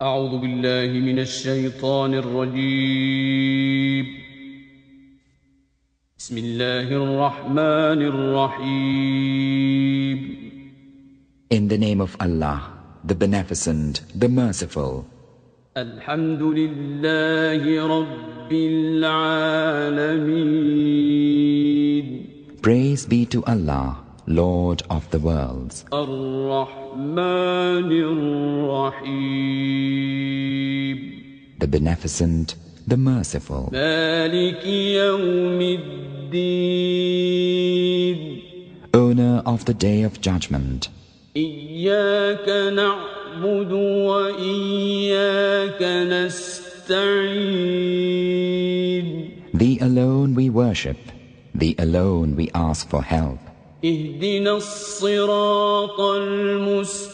أعوذ بالله من الشيطان الرجيم. بسم الله الرحمن الرحيم. In the name of Allah, the Beneficent, the Merciful. الحمد لله رب العالمين. Praise be to Allah, Lord of the worlds. الرحمن الرحيم. The Beneficent, the Merciful. مالك يوم الدين. Owner of the Day of Judgment. إياك نعبد وإياك نستعين. Thee alone we worship, Thee alone we ask for help. اهدنا الصراط المستقيم.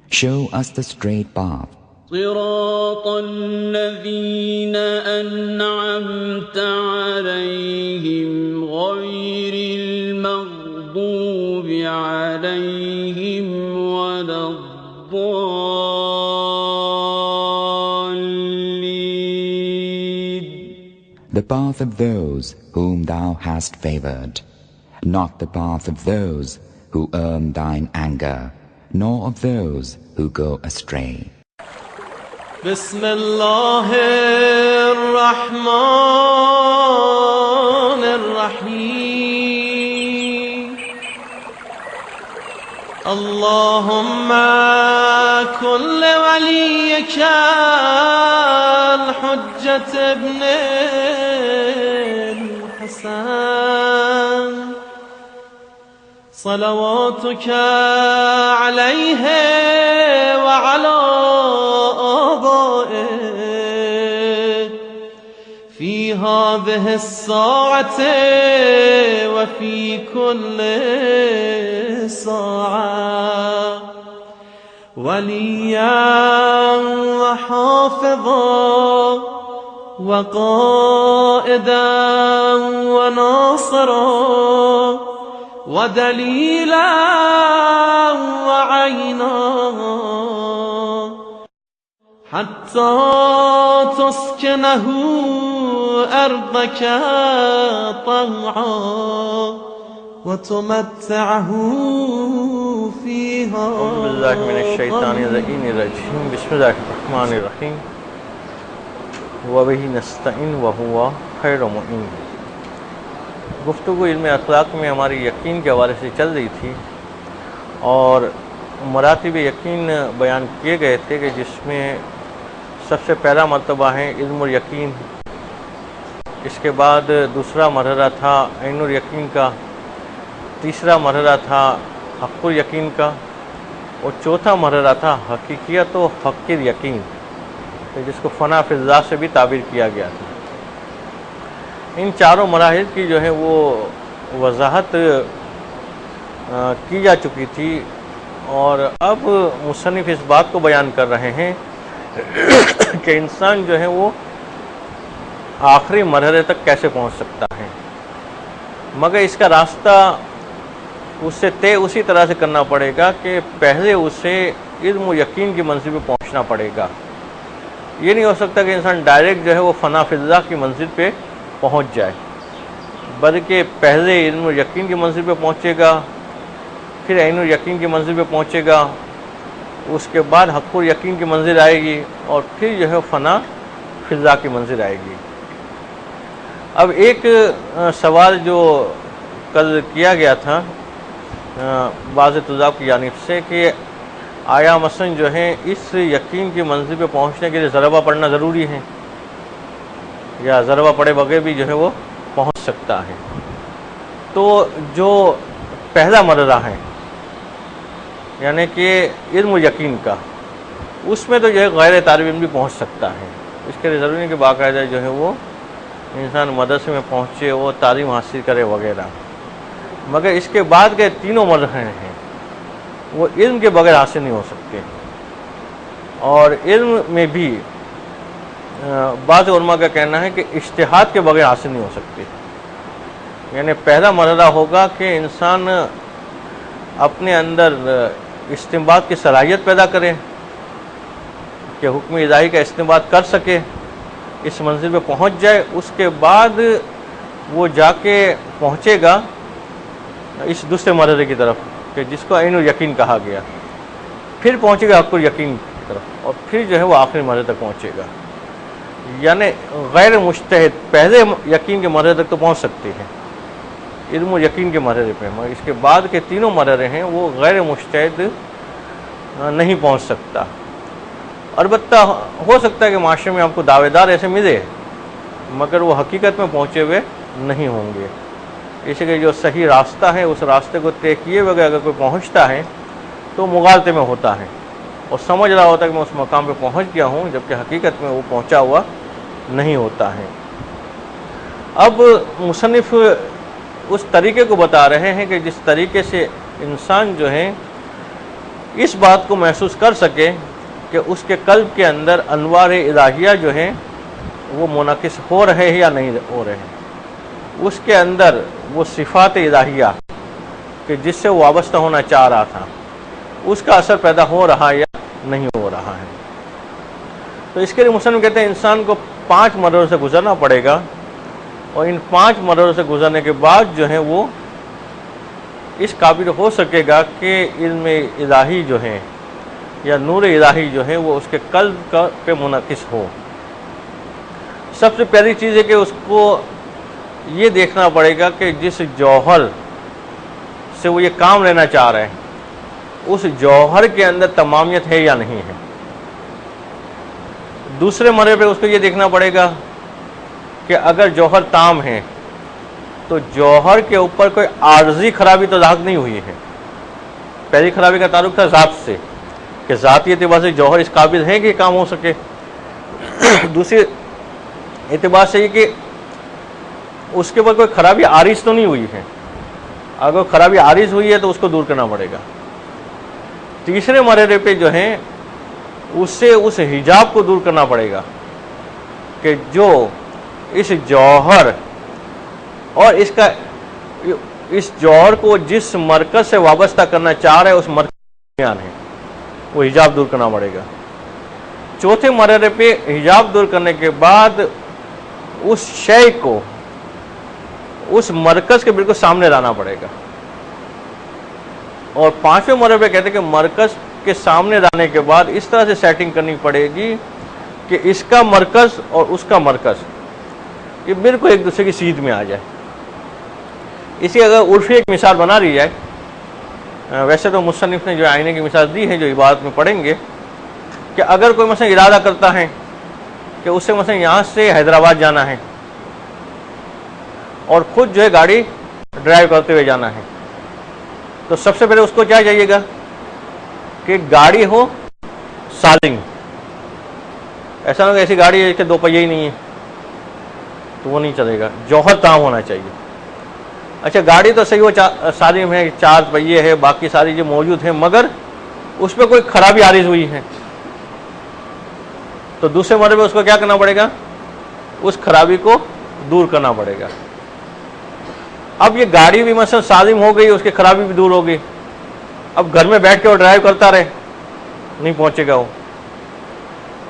Show us the straight path. صراط الذين أنعمت عليهم غير المغضوب عليهم ولا الضالين. The path of those whom Thou hast favored, not the path of those who earn Thine anger, nor of those who go astray. بسم الله الرحمن الرحيم. اللهم كن لوليك الحجة ابن الحسن صلواتك عليه وعلى آبائه في هذه الساعة وفي كل ساعة وليا وحافظا وقائدا وناصرا ودليلا وعينا حتى تسكنه أرضك طوعا وتمتعه فيها. أعوذ بالله من الشيطان الرجيم. بسم الله الرحمن الرحيم. وبه نستعين وهو خير معين. گفتگو علم اخلاق میں ہماری یقین کے حوالے سے چل رہی تھی اور مراتب یقین بیان کیے گئے تھے کہ جس میں سب سے پہلا مرتبہ ہے علم الیقین، اس کے بعد دوسرا مرحلہ تھا عین الیقین کا، تیسرا مرحلہ تھا حق الیقین کا، اور چوتھا مرحلہ تھا حقیقیت و حق الیقین، جس کو فنا فی الذات سے بھی تعبیر کیا گیا تھا. ان چاروں مراحل کی جو ہے وہ وضاحت کی جا چکی تھی، اور اب مصنف اس بات کو بیان کر رہے ہیں کہ انسان جو ہے وہ آخری مرحلے تک کیسے پہنچ سکتا ہے، مگر اس کا راستہ اس سے طے اسی طرح سے کرنا پڑے گا کہ پہلے اسے علم و یقین کی منزل پہ پہنچنا پڑے گا. یہ نہیں ہو سکتا کہ انسان ڈائریکٹ جو ہے وہ فنا فی اللہ کی منزل پہ پہنچ جائے، بلکہ پہلے علم و یقین کی منزل پہ پہنچے گا، پھر عین الیقین کی منزل پہ پہنچے گا، اس کے بعد حق الیقین کی منزل آئے گی، اور پھر جو ہے فنا فی اللہ کی منزل آئے گی. اب ایک سوال جو کل کیا گیا تھا بعض طلاب کی جانب سے کہ آیا مثلا جو ہے اس یقین کی منزل پہ پہنچنے کے لیے ضربہ پڑھنا ضروری ہے، یا ضربہ پڑے بغیر بھی جو ہے وہ پہنچ سکتا ہے؟ تو جو پہلا مرحلہ ہے یعنی کہ علم و یقین کا، اس میں تو جو ہے غیر طالب علم بھی پہنچ سکتا ہے. اس کے لیے ضروری نہیں کہ باقاعدہ جو ہے وہ انسان مدرسے میں پہنچے، وہ تعلیم حاصل کرے وغیرہ، مگر اس کے بعد کے تینوں مرحلے ہیں وہ علم کے بغیر حاصل نہیں ہو سکتے. اور علم میں بھی بعض علماء کا کہنا ہے کہ اجتہاد کے بغیر حاصل نہیں ہو سکتے. یعنی پہلا مرحلہ ہوگا کہ انسان اپنے اندر استنباط کی صلاحیت پیدا کرے کہ حکم الہی کا استنباط کر سکے، اس منزل پہ پہنچ جائے، اس کے بعد وہ جا کے پہنچے گا اس دوسرے مرحلے کی طرف کہ جس کو عین الیقین کہا گیا، پھر پہنچے گا حق الیقین کی طرف، اور پھر جو ہے وہ آخری مرحلے تک پہنچے گا۔ یعنی غیر مجتہد پہلے یقین کے مرحلے تک تو پہنچ سکتے ہیں، علم و یقین کے مرحلے پہ، مگر اس کے بعد کے تینوں مرحلے ہیں وہ غیر مجتہد نہیں پہنچ سکتا۔ البتہ ہو سکتا ہے کہ معاشرے میں آپ کو دعوے دار ایسے ملے مگر وہ حقیقت میں پہنچے ہوئے نہیں ہوں گے، اس لیے جو صحیح راستہ ہے اس راستے کو طے کیے بغیر اگر کوئی پہنچتا ہے تو مغالطے میں ہوتا ہے اور سمجھ رہا ہوتا ہے کہ میں اس مقام پہ پہنچ گیا ہوں، جبکہ حقیقت میں وہ پہنچا ہوا نہیں ہوتا ہے۔ اب مصنف اس طریقے کو بتا رہے ہیں کہ جس طریقے سے انسان جو ہے اس بات کو محسوس کر سکے کہ اس کے قلب کے اندر انوار الہیہ جو ہیں وہ منعکس ہو رہے ہیں یا نہیں ہو رہے ہیں، اس کے اندر وہ صفات الہیہ کہ جس سے وہ وابستہ ہونا چاہ رہا تھا اس کا اثر پیدا ہو رہا ہے یا نہیں ہو رہا ہے۔ تو اس کے لیے مصنف کہتے ہیں انسان کو 5 مرحلوں سے گزرنا پڑے گا، اور ان 5 مرحلوں سے گزرنے کے بعد جو ہے وہ اس قابل ہو سکے گا کہ علم الہی جو ہے یا نور الہی جو ہے وہ اس کے قلب پہ منعکس ہو۔ سب سے پہلی چیز ہے کہ اس کو یہ دیکھنا پڑے گا کہ جس جوہر سے وہ یہ کام لینا چاہ رہے ہیں اس جوہر کے اندر تمامیت ہے یا نہیں ہے۔ دوسرے مرحلے پہ اس کو یہ دیکھنا پڑے گا کہ اگر جوہر تام ہے تو جوہر کے اوپر کوئی عارضی خرابی تو لاحق نہیں ہوئی ہے۔ پہلی خرابی کا تعلق تھا ذات سے کہ ذاتی اعتبار سے جوہر اس قابل ہے کہ کام ہو سکے، دوسرے اعتبار سے یہ کہ اس کے اوپر کوئی خرابی عارض تو نہیں ہوئی ہے، اگر خرابی عارض ہوئی ہے تو اس کو دور کرنا پڑے گا۔ تیسرے مرحلے پہ جو ہے اس سے اس حجاب کو دور کرنا پڑے گا کہ جو اس جوہر اور اس جوہر کو جس مرکز سے وابستہ کرنا چاہ رہے اس مرکز کے درمیان ہے، وہ حجاب دور کرنا پڑے گا۔ چوتھے مرحلے پہ حجاب دور کرنے کے بعد اس شے کو اس مرکز کے بالکل سامنے لانا پڑے گا، اور 5ویں مرحلے پہ کہتے ہیں کہ مرکز کے سامنے لانے کے بعد اس طرح سے سیٹنگ کرنی پڑے گی کہ اس کا مرکز اور اس کا مرکز یہ بالکل ایک دوسرے کی سیدھ میں آ جائے۔ اسی اگر عرفی ایک مثال بنا لی جائے، ویسے تو مصنف نے جو آئینے کی مثال دی ہے جو عبارت میں پڑھیں گے، کہ اگر کوئی مثلا ارادہ کرتا ہے کہ اسے مثلا یہاں سے حیدرآباد جانا ہے اور خود جو ہے گاڑی ڈرائیو کرتے ہوئے جانا ہے، تو سب سے پہلے اس کو کیا چاہیے گا کہ گاڑی ہو سالنگ، ایسا نہ کہ ایسی گاڑی ہے کہ 2 پہیے ہی نہیں ہے تو وہ نہیں چلے گا، جوہر تام ہونا چاہیے۔ اچھا گاڑی تو صحیح وہ سالم ہے، 4 پہیے ہے، باقی ساری جو موجود ہیں، مگر اس پہ کوئی خرابی عارض ہوئی ہے تو دوسرے مرحلے پہ اس کو کیا کرنا پڑے گا، اس خرابی کو دور کرنا پڑے گا۔ اب یہ گاڑی بھی مثلا سالم ہو گئی، اس کی خرابی بھی دور ہو گئی، اب گھر میں بیٹھ کے وہ ڈرائیو کرتا رہے نہیں پہنچے گا وہ،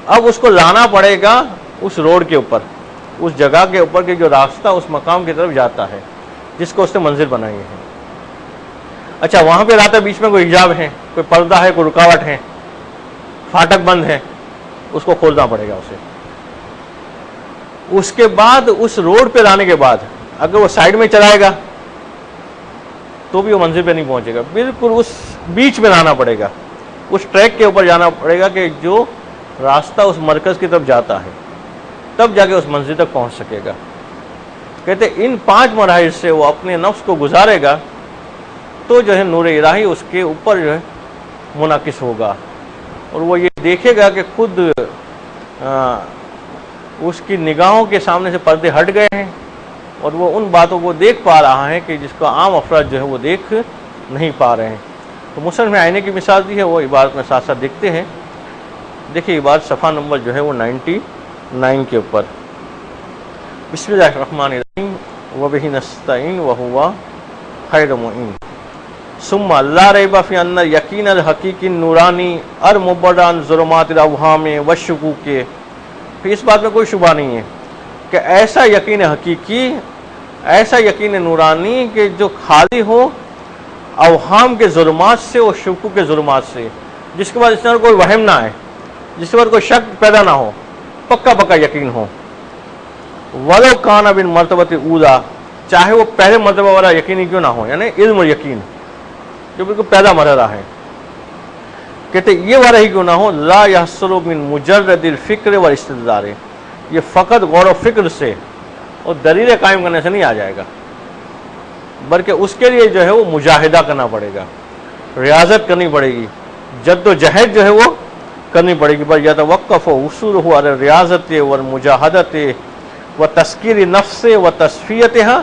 اب اس کو لانا پڑے گا اس روڈ کے اوپر، اس جگہ کے اوپر کہ جو راستہ اس مقام کی طرف جاتا ہے جس کو اس نے منزل بنائی ہے۔ اچھا وہاں پہ راتا بیچ میں کوئی حجاب ہے، کوئی پردہ ہے، کوئی رکاوٹ ہے، فاٹک بند ہے، اس کو کھولنا پڑے گا اسے۔ اس کے بعد اس روڈ پہ لانے کے بعد اگر وہ سائیڈ میں چلائے گا تو بھی وہ منزل پہ نہیں پہنچے گا، بالکل اس بیچ میں لانا پڑے گا، اس ٹریک کے اوپر جانا پڑے گا کہ جو راستہ اس مرکز کی طرف جاتا ہے، تب جا کے اس منزل تک پہنچ سکے گا۔ کہتے ان 5 مراحل سے وہ اپنے نفس کو گزارے گا تو جو ہے نور الہی اس کے اوپر جو ہے منعکس ہوگا، اور وہ یہ دیکھے گا کہ خود اس کی نگاہوں کے سامنے سے پردے ہٹ گئے ہیں اور وہ ان باتوں کو دیکھ پا رہا ہے کہ جس کو عام افراد جو ہے وہ دیکھ نہیں پا رہے ہیں۔ تو مصنف نے آئینے کی مثال دی ہے، وہ عبارت میں ساتھ ساتھ دیکھتے ہیں۔ دیکھیے عبارت صفحہ نمبر جو ہے وہ 99 کے اوپر، بسم اللہ الرحمن الرحیم وبہ نستعین وہو خیر معین۔ ثم لا ریب فی ان یقین الحقیقی نورانی المبران ظلمات الاوہام والشکوک کے، پھر اس بات میں کوئی شبہ نہیں ہے کہ ایسا یقین حقیقی، ایسا یقین نورانی کہ جو خالی ہو اوہام کے ظلمات سے اور شکوک کے ظلمات سے، جس کے بعد اس طرح کوئی وہم نہ آئے، جس کے بعد کوئی شک پیدا نہ ہو، پکا پکا یقین ہو. ولو کان بالمرتبۃ الاولی، چاہے وہ پہلے مرتبہ والا یقین ہی کیوں نہ ہو، یعنی علم اور یقین جو بالکل پیدا مرحلہ ہے. کہتے یہ والا ہی کیوں نہ ہو، لا یحصل من مجرد الفکر والاستدلال، یہ فقط غور و فکر سے اور دلیل قائم کرنے سے نہیں آ جائے گا، بلکہ اس کے لیے جو ہے وہ مجاہدہ کرنا پڑے گا، ریاضت کرنی پڑے گی، جد و جہد جو ہے وہ کرنی پڑے گی. بل یتوقف وصولہ علی الریاضت والمجاہدۃ وتذکیر نفس وتصفیتها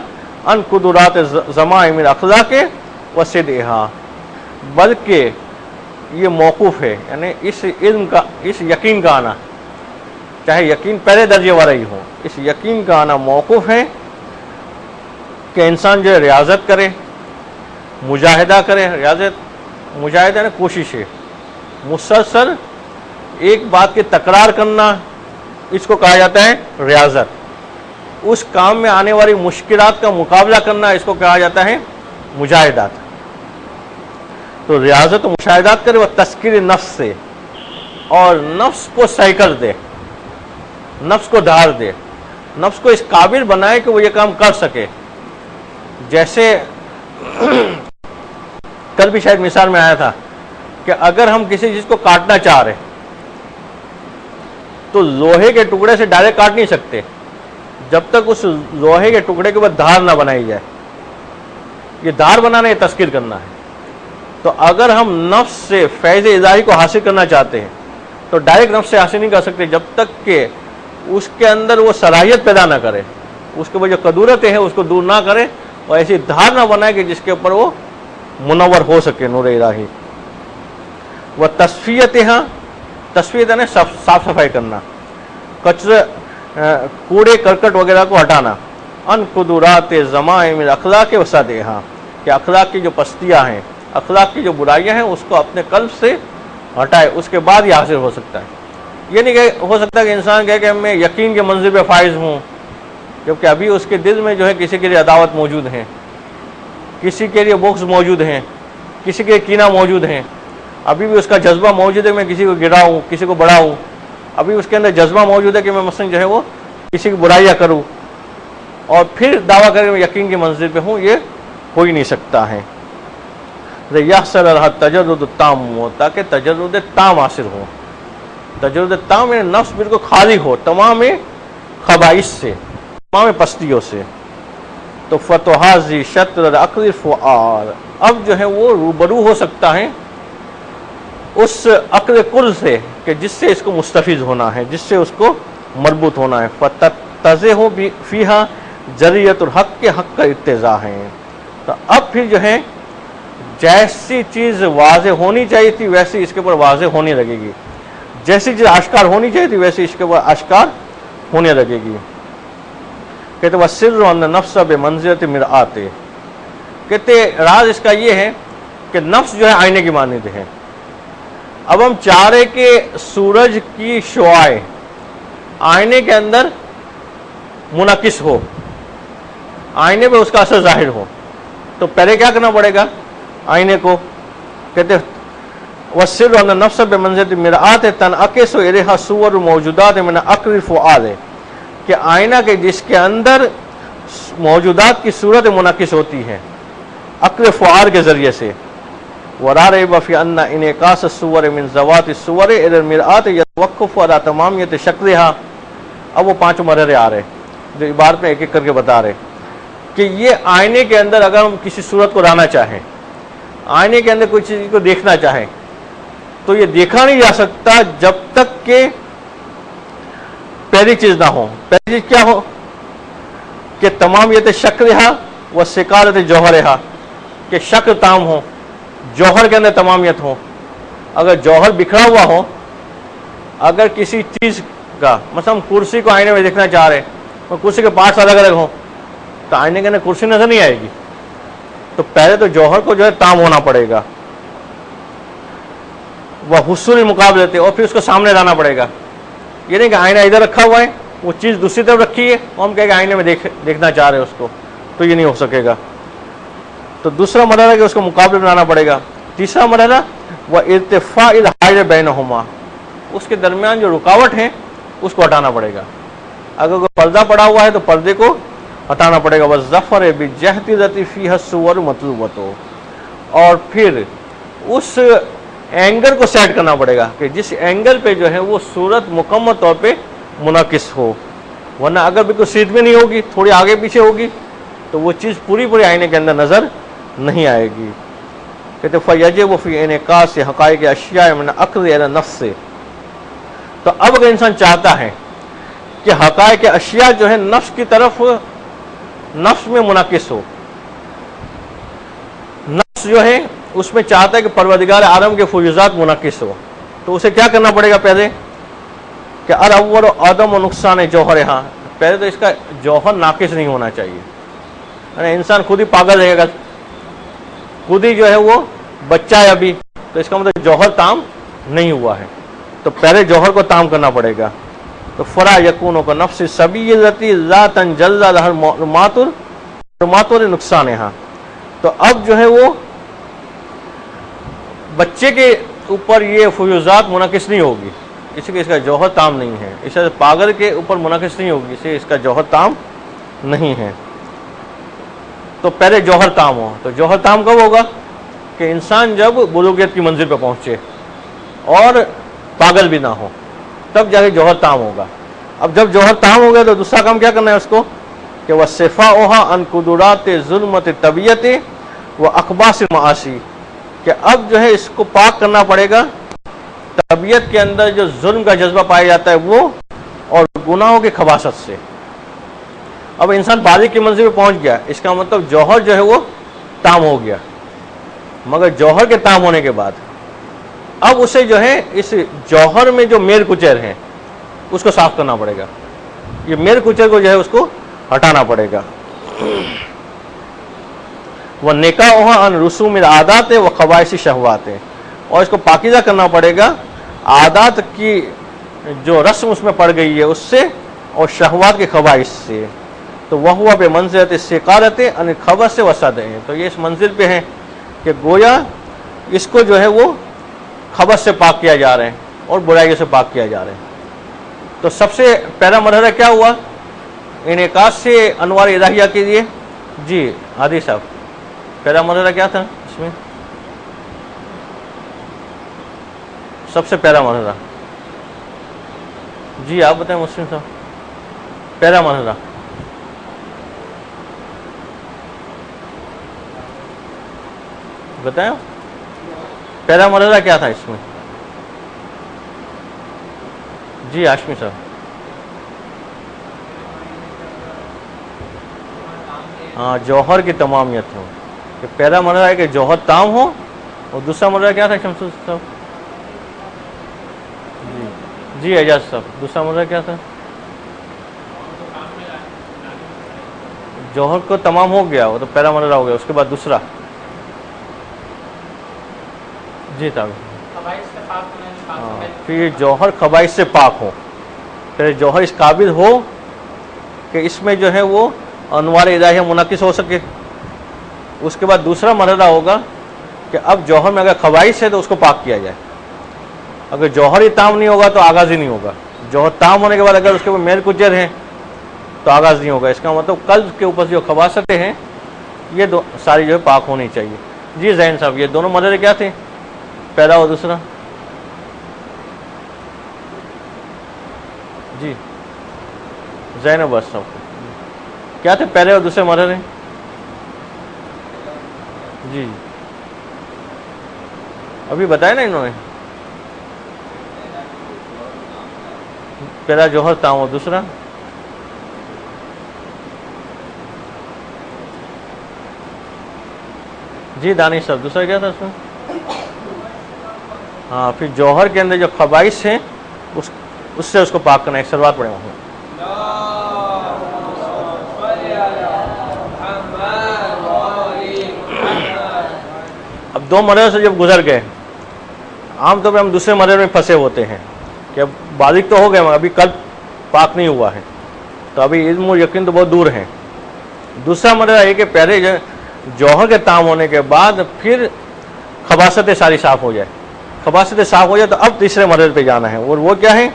عن قدرات ضمائم الاخلاق وصدقها، بلکہ یہ موقوف ہے، یعنی اس علم کا، اس یقین کا آنا، چاہے یقین پہلے درجے والا ہی ہو، اس یقین کا آنا موقوف ہے کہ انسان جو ہے ریاضت کرے، مجاہدہ کرے. ریاضت، مجاہدہ نے کوشش ہے، مسلسل ایک بات کی تکرار کرنا، اس کو کہا جاتا ہے ریاضت. اس کام میں آنے والی مشکلات کا مقابلہ کرنا، اس کو کہا جاتا ہے مجاہدات. تو ریاضت و مشاہدات کرے وہ تذکیر نفس سے، اور نفس کو صحیح کر دے، نفس کو دھار دے، نفس کو اس قابل بنائے کہ وہ یہ کام کر سکے. جیسے کل بھی شاید مثال میں آیا تھا کہ اگر ہم کسی چیز کو کاٹنا چاہ رہے تو لوہے کے ٹکڑے سے ڈائریکٹ کاٹ نہیں سکتے جب تک اس لوہے کے ٹکڑے کے بعد دھار نہ بنائی جائے. یہ دھار بنانا، یہ تذکیر کرنا ہے. تو اگر ہم نفس سے فیض الہی کو حاصل کرنا چاہتے ہیں تو ڈائریکٹ نفس سے حاصل نہیں کر سکتے جب تک کہ اس کے اندر وہ صلاحیت پیدا نہ کرے، اس کے وہ جو قدرتیں ہیں اس کو دور نہ کرے، اور ایسی دھار نہ بنائے کہ جس کے اوپر وہ منور ہو سکے نور الہی. وہ تصفیت، ہاں تصفیت یعنی صاف صفائی کرنا، کچرے، کوڑے کرکٹ وغیرہ کو ہٹانا. ان قدرات ضمائم الاخلاق وصدقها، کہ اخلاق کی جو پستیاں ہیں، اخلاق کی جو برائیاں ہیں اس کو اپنے قلب سے ہٹائے، اس کے بعد یہ حاصل ہو سکتا ہے. یہ نہیں کہ ہو سکتا کہ انسان کہے کہ میں یقین کے منزل پہ فائز ہوں، جبکہ ابھی اس کے دل میں جو ہے کسی کے لیے عداوت موجود ہے، کسی کے لیے بغض موجود ہیں، کسی کے لیے کینہ موجود ہیں. ابھی بھی اس کا جذبہ موجود ہے میں کسی کو گراؤں، کسی کو بڑھاؤں. ابھی اس کے اندر جذبہ موجود ہے کہ میں مثلا جو ہے وہ کسی کی برائیاں کروں، اور پھر دعویٰ کرے میں یقین کی منزل پہ ہوں، یہ ہو ہی نہیں سکتا ہے. یحصل لها التجرد التام، تاکہ تجرد تام حاصل ہو. تجرد تام میں نفس بالکل خالی ہو تمام خبائث سے، تمام پستیوں سے. تو فتوحازی شطر العقل الفعال، اب جو ہے وہ روبرو ہو سکتا ہے اس عقل کل سے کہ جس سے اس کو مستفیض ہونا ہے، جس سے اس کو مربوط ہونا ہے. فتتضح فیہا جریت الحق، کے حق کا اقتضاء ہے. تو اب پھر جو ہے جیسی چیز واضح ہونی چاہیے تھی ویسی اس کے اوپر واضح ہونے لگے گی، جیسی چیز آشکار ہونی چاہیے تھی ویسی اس کے اوپر آشکار ہونے لگے گی. کہتے وَالسِّرُّ أَنَّ النَّفْسَ بِمَنزِلَةِ مِرْآتِ، کہتے راز اس کا یہ ہے کہ نفس جو ہے آئینے کی مانند ہے. اب ہم چاہ رہے کہ سورج کی شعاعیں آئینے کے اندر منعکس ہو، آئینے پہ اس کا اثر ظاہر ہو، تو پہلے کیا کرنا پڑے گا آئینے کو. کہتے وَالسِّرُّ أَنَّ النَّفْسَ بِمَنزِلَةِ مِرْآتِ تَنْعَكِسُ إِلَيْهَا صُوَرُ مَوْجُودَاتٍ مِنْ عَقْلِ الْفُؤَادِ، کہ آئینہ کے جس کے اندر موجودات کی صورت منعکس ہوتی ہے عقل فعال کے ذریعے سے. وَلَا رَيْبَ فِي أَنَّ انعکاس الصُّوَرِ مِنْ ذَوَاتِ الصُّوَرِ إِلَى الْمِرْآتِ يَتَوَقَّفُ عَلَى تَمَامِيَةِ شَكْلِهَا. اب وہ 5 مرحلے آ رہے جو عبارت میں ایک ایک کر کے بتا رہے کہ یہ آئینے کے اندر اگر ہم کسی صورت کو لانا چاہیں، آئینے کے اندر کوئی چیز کو دیکھنا چاہیں تو یہ دیکھا نہیں جا سکتا جب تک کہ پہلی چیز نہ ہو. پہلی چیز کیا ہو کہ تمامیت شکلہا و سکالت جوہرہا، کہ شکل تام ہو، جوہر کے اندر تمامیت ہو. اگر جوہر بکھرا ہوا ہو، اگر کسی چیز کا مثلا ہم کرسی کو آئینے میں دیکھنا چاہ رہے اور کرسی کے پارٹس الگ الگ ہوں تو آئینے کے اندر کرسی نظر نہیں آئے گی. تو پہلے تو جوہر کو جو ہے تام ہونا پڑے گا، وہ حصول مقابلے تھے، اور پھر اس کو سامنے لانا پڑے گا. یہ نہیں کہ آئینہ ادھر رکھا ہوا ہے، وہ چیز دوسری طرف رکھی ہے اور ہم کہیں کہ آئینے میں دیکھنا چاہ رہے ہیں اس کو، تو یہ نہیں ہو سکے گا. تو دوسرا مرحلہ کہ اس کو مقابلے میں لانا پڑے گا. تیسرا مرحلہ وہ ارتفاع الحائل بینہما، اس کے درمیان جو رکاوٹ ہے اس کو ہٹانا پڑے گا. اگر کوئی پردہ پڑا ہوا ہے تو پردے کو ہٹانا پڑے گا. وَالظَّفَرِ بِالْجَهْدِ الَّتِي فِيهَا الصُّوَرُ مَطْلُوبَةٌ، اور پھر اس اینگل کو سیٹ کرنا پڑے گا کہ جس اینگل پہ جو ہے وہ صورت مکمل طور پہ منعکس ہو. ورنہ اگر بالکل سیدھ میں نہیں ہوگی، تھوڑی آگے پیچھے ہوگی، تو وہ چیز پوری آئینے کے اندر نظر نہیں آئے گی. کہتے فَيَجِبُ فِي انعکاس حقائق اشیاء من عقل الی نفس. تو اب اگر انسان چاہتا ہے کہ حقائق اشیاء جو ہے نفس کی طرف، نفس میں منعکس ہو، نفس جو ہے اس میں چاہتا ہے کہ پروردگار عالم کے فیوزات منعکس ہو، تو اسے کیا کرنا پڑے گا؟ پہلے کہ الاول عدم و نقصان جوہر، ہاں پہلے تو اس کا جوہر ناقص نہیں ہونا چاہیے. یعنی انسان خود ہی پاگل رہے گا، خود ہی جو ہے وہ بچہ ہے ابھی، تو اس کا مطلب جوہر تام نہیں ہوا ہے. تو پہلے جوہر کو تام کرنا پڑے گا. تو فرا یکون کا نفس سبی ذاتی ذاتاً جلد ماتور نقصان. ہاں تو اب جو ہے وہ بچے کے اوپر یہ فیوزات منعکس نہیں ہوگی، اس لیے اس کا جوہر تام نہیں ہے. اس سے پاگل کے اوپر منعکس نہیں ہوگی، اس لیے اس کا جوہر تام نہیں ہے. تو پہلے جوہر تام ہو. تو جوہر تام کب ہوگا؟ کہ انسان جب بلوغیت کی منزل پہ پہنچے اور پاگل بھی نہ ہو، تب جا کے جوہر تام ہوگا. اب جب جوہر تام ہو گیا تو دوسرا کام کیا کرنا ہے اس کو؟ کہ وَصِفَاؤُهَا عَنْ قُدُرَاتِ ظُلْمَةِ طَبِیَّتِ وَأَخْبَاثِ الْمَعَاصِی، کہ اب جو ہے اس کو پاک کرنا پڑے گا طبیعت کے اندر جو ظلم کا جذبہ پایا جاتا ہے وہ، اور گناہوں کی خباثت سے. اب انسان بالغ کی منزل پہ پہنچ گیا، اس کا مطلب جوہر جو ہے وہ تام ہو گیا. مگر جوہر کے تام ہونے کے بعد اب اسے جو ہے اس جوہر میں جو میل کچیر ہیں اس کو صاف کرنا پڑے گا. یہ میل کچیر کو جو ہے اس کو ہٹانا پڑے گا. وہ نکاح عن رسوم العادات و خبائث شہوات، اور اس کو پاکیزہ کرنا پڑے گا عادات کی جو رسم اس میں پڑ گئی ہے اس سے، اور شہوات کے خبائث سے. تو وہ ہوا بے منزلت سقارت ان خبر سے وسعت ہے. تو یہ اس منزل پہ ہے کہ گویا اس کو جو ہے وہ خبر سے پاک کیا جا رہے ہیں اور برائیوں سے پاک کیا جا رہے ہیں. تو سب سے پہلا مرحلہ کیا ہوا؟ انعکاس سے انوار الہیہ کے لیے. جی عادی صاحب، پہلا مرحلہ کیا تھا اس میں؟ سب سے پہلا مرحلہ جی آپ بتائیں مسلم صاحب. پہلا مرحلہ بتائیں، پہلا مرحلہ کیا تھا اس میں؟ جی ہاشمی صاحب. ہاں جوہر کی تمامیت ہو، کہ پہلا مرحلہ ہے کہ جوہر تام ہو، اور دوسرا مرحلہ کیا تھا شمس صاحب؟ جی اعجاز صاحب دوسرا مرحلہ کیا تھا؟ جوہر کو تمام ہو گیا، وہ تو پہلا مرحلہ ہو گیا. اس کے بعد دوسرا جی تھا پھر جوہر خبائث سے پاک ہو، پھر جوہر اس قابل ہو کہ اس میں جو ہے وہ انوار الہیہ منعکس ہو سکے. اس کے بعد دوسرا مرحلہ ہوگا کہ اب جوہر میں اگر خبائث ہے تو اس کو پاک کیا جائے. اگر جوہر ہی تام نہیں ہوگا تو آغاز ہی نہیں ہوگا. جوہر تام ہونے کے بعد اگر اس کے اوپر میل کچر ہیں تو آغاز نہیں ہوگا. اس کا مطلب قلب کے اوپر جو خباثتیں ہیں یہ ساری جو ہے پاک ہونی چاہیے. جی زین صاحب یہ دونوں مرحلے کیا تھے؟ پہلا اور دوسرا. جی زینب بس صاحب کیا تھے پہلے اور دوسرے مرحلے؟ جی ابھی بتایا نا انہوں نے. پہلا جوہر تام اور دوسرا جی دانش صاحب دوسرا کیا تھا اس میں؟ ہاں پھر جوہر کے اندر جو خبائث ہیں اس سے اس کو پاک کرنا. ایک سلوات پڑے وہاں. اب 2 مرحلے سے جب گزر گئے، عام طور پہ ہم دوسرے مرحلے میں پھنسے ہوتے ہیں کہ اب بالغ تو ہو گئے ابھی قلب پاک نہیں ہوا ہے، تو ابھی علم و یقین تو بہت دور ہیں۔ دوسرا مرحلہ یہ کہ پہلے جوہر کے تام ہونے کے بعد پھر خباثتیں ساری صاف ہو جائے، خباثتیں صاف ہو جائے تو اب تیسرے مرحلے پہ جانا ہے، اور وہ کیا ہے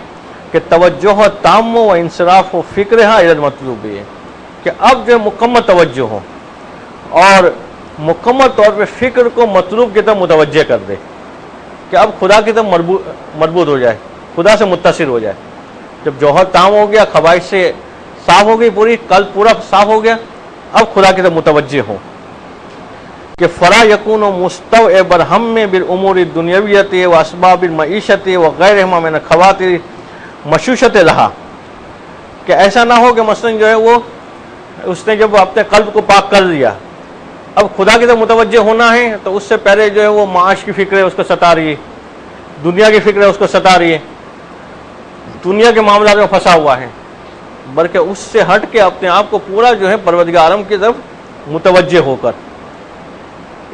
کہ توجہ تام و انصراف و فکر ہے مطلوب ہے کہ اب جو مکمل توجہ ہو اور مکمل طور پہ فکر کو مطلوب کی طرف متوجہ کر دے، کہ اب خدا کی طرف مربوط ہو جائے، خدا سے متصل ہو جائے۔ جب جوہر تام ہو گیا، خبائث سے صاف ہو گئی، پوری قلب پورا صاف ہو گیا، اب خدا کی طرف متوجہ ہو کہ فرا یکون مستوع برہم بالامور الدنیویت و اسباب المعیشت و غیرہما من خواتر مشوشت رہا، کہ ایسا نہ ہو کہ مثلا جو ہے وہ اس نے جب اپنے قلب کو پاک کر دیا، اب خدا کی طرف متوجہ ہونا ہے تو اس سے پہلے جو ہے وہ معاش کی فکر ہے اس کو ستا رہی ہے، دنیا کی فکر ہے اس کو ستا رہی ہے، دنیا کے معاملات میں پھنسا ہوا ہے، بلکہ اس سے ہٹ کے اپنے آپ کو پورا جو ہے پروردگار عالم کی طرف متوجہ ہو کر،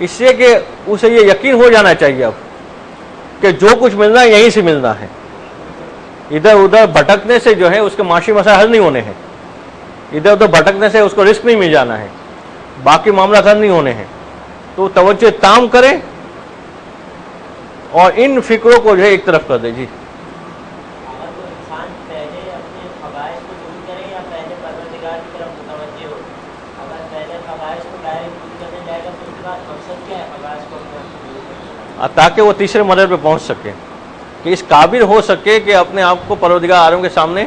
اس لیے کہ اسے یہ یقین ہو جانا چاہیے اب کہ جو کچھ ملنا ہے یہیں سے ملنا ہے، ادھر ادھر بھٹکنے سے جو ہے اس کے معاشی مسائل حل نہیں ہونے ہیں، ادھر ادھر بھٹکنے سے اس کو رزق نہیں مل جانا ہے، باقی معاملات حل نہیں ہونے ہیں، تو توجہ تام کرے اور ان فکروں کو جو ہے ایک طرف کر دے۔ جی تاکہ وہ تیسرے مرحلے پہ پہنچ سکے، کہ اس قابل ہو سکے کہ اپنے آپ کو پروردگار عالم کے سامنے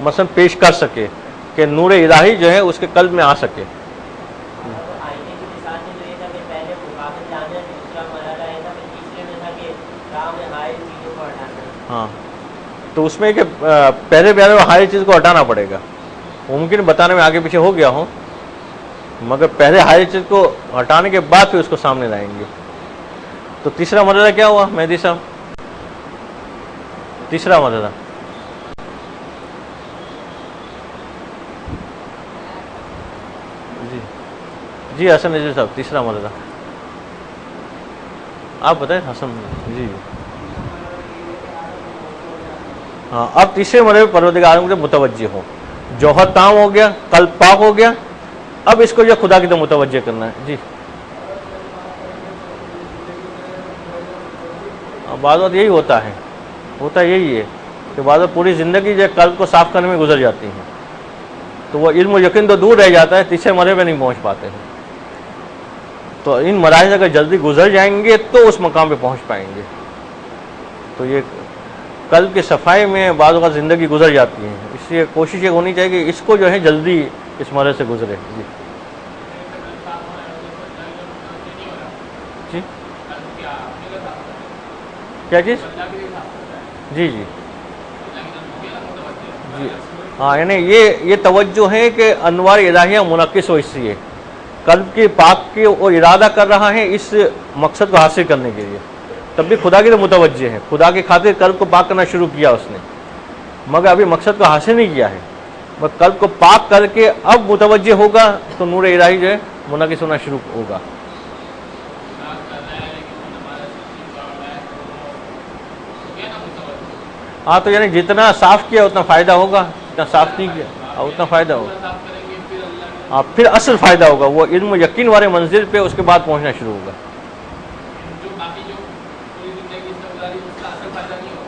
مثلا پیش کر سکے، کہ نور الہی جو ہے اس کے قلب میں آ سکے۔ ہاں، تو اس میں کہ پہلے حائل چیز کو ہٹانا پڑے گا، ممکن بتانے میں آگے پیچھے ہو گیا ہوں، مگر پہلے حائل چیز کو ہٹانے کے بعد پھر اس کو سامنے لائیں گے۔ تو تیسرا مرحلہ کیا ہوا مہدی صاحب؟ تیسرا مرحلہ جی حسن نذیر صاحب، تیسرا مرحلہ آپ بتائیں حسن جی۔ ہاں، اب تیسرے مرحلے پروردگار عالم سے متوجہ ہو، جوہر تام ہو گیا، قلب پاک ہو گیا، اب اس کو جو خدا کی طرف متوجہ کرنا ہے۔ جی بعض وقت یہی ہوتا یہی ہے کہ بعض وقت پوری زندگی جو قلب کو صاف کرنے میں گزر جاتی ہے، تو وہ علم و یقین تو دور رہ جاتا ہے، تیسرے مرحلے پہ نہیں پہنچ پاتے ہیں۔ تو ان مراحل اگر جلدی گزر جائیں گے تو اس مقام پہ پہنچ پائیں گے۔ تو یہ قلب کی صفائی میں بعض اوقات زندگی گزر جاتی ہے، اس لیے کوشش یہ ہونی چاہیے کہ اس کو جو ہے جلدی اس مرحلے سے گزرے۔ جی جی کیا چیز؟ جی جی جی ہاں، یعنی یہ توجہ ہے کہ انوار الہیہ منعکس ہو، اس لیے قلب کی پاک کی اور ارادہ کر رہا ہے اس مقصد کو حاصل کرنے کے لیے، تب بھی خدا کی طرف متوجہ ہے، خدا کی خاطر قلب کو پاک کرنا شروع کیا اس نے، مگر ابھی مقصد کو حاصل نہیں کیا ہے، بس قلب کو پاک کر کے اب متوجہ ہوگا تو نور الہی جو ہے منعکس ہونا شروع ہوگا۔ ہاں، تو یعنی جتنا صاف کیا اتنا فائدہ ہوگا، جتنا صاف نہیں کیا اتنا فائدہ ہوگا، ہاں پھر اصل فائدہ ہوگا، وہ علم و یقین والے منزل پہ اس کے بعد پہنچنا شروع ہوگا۔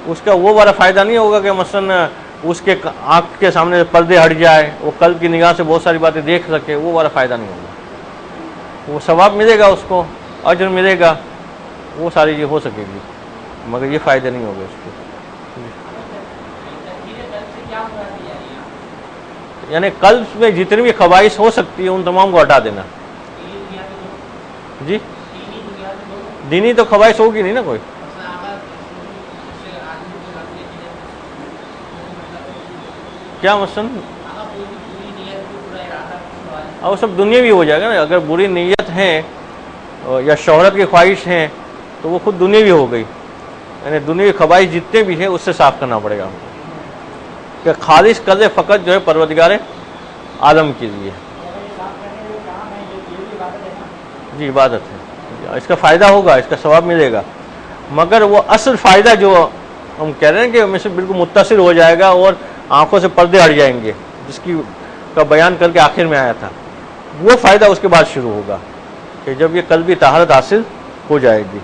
اس کا وہ والا فائدہ نہیں ہوگا کہ مثلا اس کے آنکھ کے سامنے پردے ہٹ جائے، وہ قلب کی نگاہ سے بہت ساری باتیں دیکھ سکے، وہ والا فائدہ نہیں ہوگا، وہ ثواب ملے گا، اس کو اجر ملے گا، وہ ساری چیز ہو سکے گی، مگر یہ فائدہ نہیں ہوگا اس کو۔ یعنی قلب میں جتنی بھی خبائث ہو سکتی ہے ان تمام کو ہٹا دینا۔ جی دینی تو خبائث ہوگی نہیں نا کوئی، کیا مثلا وہ سب دنیاوی ہو جائے گا نا، اگر بری نیت ہے یا شہرت کی خواہش ہے تو وہ خود دنیاوی ہو گئی، یعنی دنیاوی خبائث جتنے بھی ہیں اس سے صاف کرنا پڑے گا کہ خالص قدر فقط جو ہے پروردگار عالم کے لیے۔ جی عبادت ہے، اس کا فائدہ ہوگا، اس کا ثواب ملے گا، مگر وہ اصل فائدہ جو ہم کہہ رہے ہیں کہ میں سے بالکل متصل ہو جائے گا اور آنکھوں سے پردے ہٹ جائیں گے، جس کی کا بیان کر کے آخر میں آیا تھا، وہ فائدہ اس کے بعد شروع ہوگا کہ جب یہ قلبی طہارت حاصل ہو جائے گی۔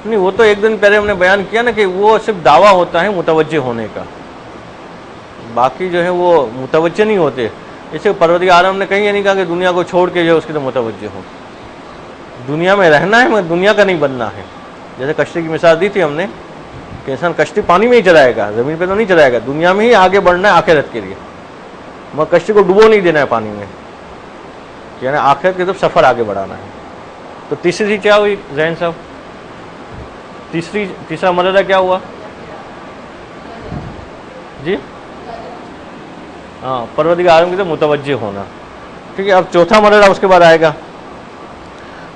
نہیں، وہ تو ایک دن پہلے ہم نے بیان کیا نا کہ وہ صرف دعویٰ ہوتا ہے متوجہ ہونے کا، باقی جو ہے وہ متوجہ نہیں ہوتے۔ اسے پروردگار عالم نے کہیں یہ نہیں کہا کہ دنیا کو چھوڑ کے جو ہے اس کی تو متوجہ ہو، دنیا میں رہنا ہے مگر دنیا کا نہیں بننا ہے۔ جیسے کشتی کی مثال دی تھی ہم نے کہ انسان کشتی پانی میں ہی چلائے گا، زمین پہ تو نہیں چلائے گا، دنیا میں ہی آگے بڑھنا ہے آخرت کے لیے، مگر کشتی کو ڈبو نہیں دینا ہے پانی میں، یعنی آخرت کی طرف سفر آگے بڑھانا ہے۔ تو تیسری چیز کیا ہوئی ذہن صاحب؟ تیسرا مرحلہ کیا ہوا جی؟ ہاں، پروردگار عالم کی طرف متوجہ ہونا، ٹھیک ہے۔ اب چوتھا مرحلہ اس کے بعد آئے گا۔